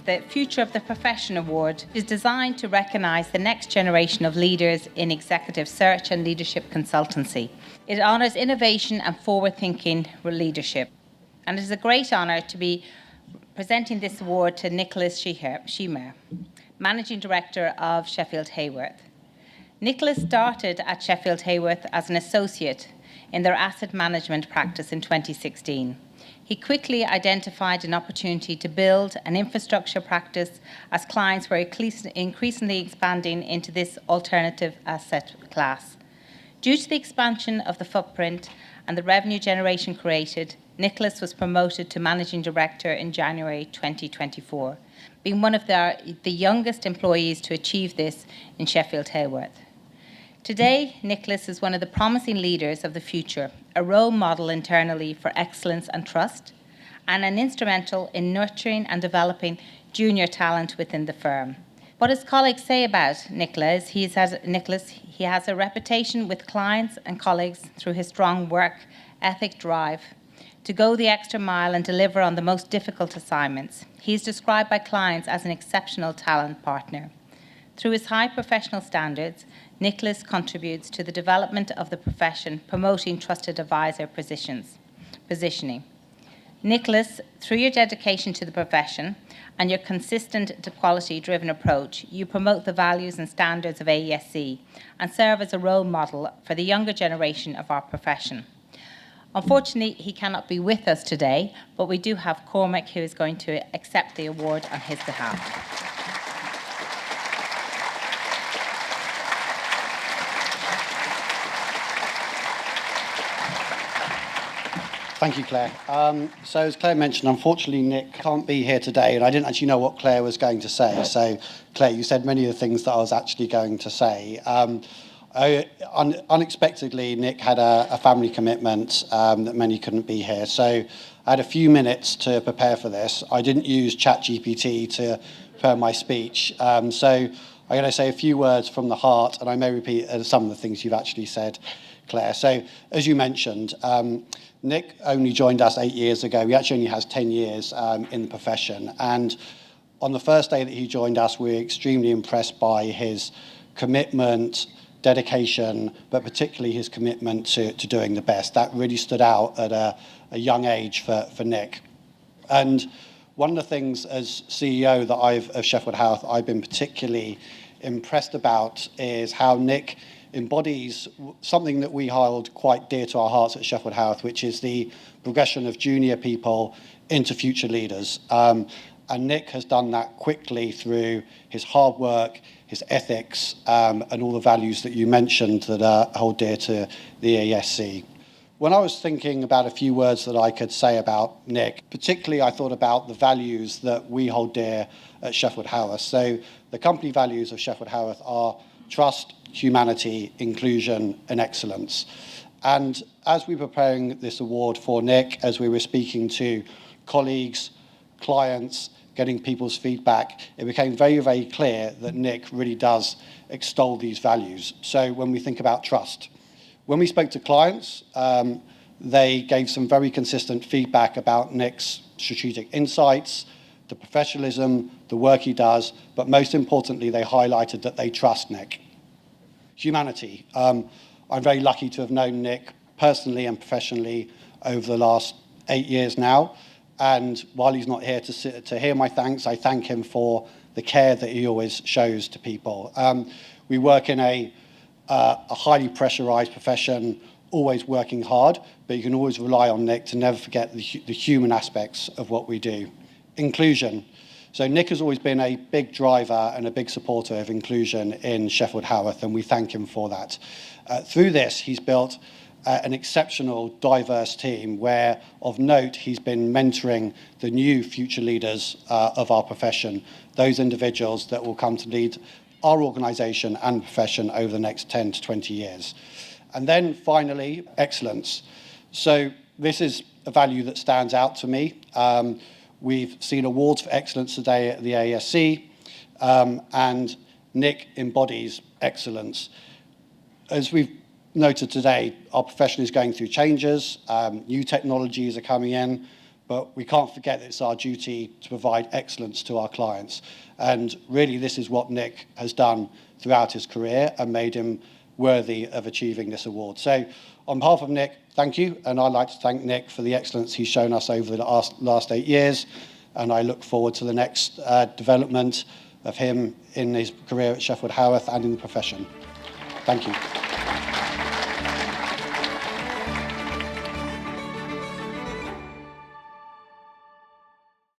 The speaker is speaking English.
the Future of the Profession Award is designed to recognise the next generation of leaders in executive search and leadership consultancy. It honours innovation and forward-thinking leadership. And it is a great honour to be presenting this award to Nicholas Sehmer, Managing Director of Sheffield Hayworth. Nicholas started at Sheffield Hayworth as an associate in their asset management practice in 2016. He quickly identified an opportunity to build an infrastructure practice as clients were increasingly expanding into this alternative asset class. Due to the expansion of the footprint and the revenue generation created, Nicholas was promoted to Managing Director in January 2024, being one of the youngest employees to achieve this in Sheffield Hayworth. Today, Nicholas is one of the promising leaders of the future, a role model internally for excellence and trust, and an instrumental in nurturing and developing junior talent within the firm. What his colleagues say about Nicholas, he has a reputation with clients and colleagues through his strong work ethic drive to go the extra mile and deliver on the most difficult assignments. He is described by clients as an exceptional talent partner. Through his high professional standards, Nicholas contributes to the development of the profession, promoting trusted advisor positioning. Nicholas, through your dedication to the profession and your consistent quality-driven approach, you promote the values and standards of AESC and serve as a role model for the younger generation of our profession. Unfortunately, he cannot be with us today, but we do have Cormac, who is going to accept the award on his behalf. Thank you, Claire. So as Claire mentioned, unfortunately, Nick can't be here today, and I didn't actually know what Claire was going to say. So, Claire, you said many of the things that I was actually going to say. Unexpectedly, Nick had a family commitment that many couldn't be here. So I had a few minutes to prepare for this. I didn't use ChatGPT to prepare my speech. So I'm going to say a few words from the heart, and I may repeat some of the things you've actually said, Claire. So, as you mentioned, Nick only joined us 8 years ago. He actually only has 10 years in the profession. And on the first day that he joined us, we were extremely impressed by his commitment, dedication, but particularly his commitment to doing the best. That really stood out at a young age for Nick. And one of the things as CEO of Sheffield Hayworth I've been particularly impressed about is how Nick embodies something that we hold quite dear to our hearts at Sheffield Hayworth, which is the progression of junior people into future leaders. And Nick has done that quickly through his hard work, his ethics, and all the values that you mentioned that hold dear to the AESC. When I was thinking about a few words that I could say about Nick, particularly I thought about the values that we hold dear at Sheffield Hayworth. So the company values of Sheffield Hayworth are trust, humanity, inclusion, and excellence. And as we were preparing this award for Nick, as we were speaking to colleagues, clients, getting people's feedback, it became very, very clear that Nick really does extol these values. So when we think about trust, when we spoke to clients, they gave some very consistent feedback about Nick's strategic insights, the professionalism, the work he does, but most importantly, they highlighted that they trust Nick. Humanity. I'm very lucky to have known Nick personally and professionally over the last 8 years now. And while he's not here to hear my thanks, I thank him for the care that he always shows to people. We work in a highly pressurized profession, always working hard, but you can always rely on Nick to never forget the human aspects of what we do. Inclusion. So Nick has always been a big driver and a big supporter of inclusion in Sheffield Hayworth, and we thank him for that. Through this, he's built an exceptional, diverse team where, of note, he's been mentoring the new future leaders of our profession, those individuals that will come to lead our organisation and profession over the next 10 to 20 years. And then finally, excellence. So this is a value that stands out to me. We've seen awards for excellence today at the AESC, and Nick embodies excellence. As we've noted today, our profession is going through changes, new technologies are coming in, but we can't forget that it's our duty to provide excellence to our clients. And really, this is what Nick has done throughout his career and made him worthy of achieving this award. So on behalf of Nick, thank you. And I'd like to thank Nick for the excellence he's shown us over the last 8 years. And I look forward to the next development of him in his career at Sheffield Haworth and in the profession. Thank you.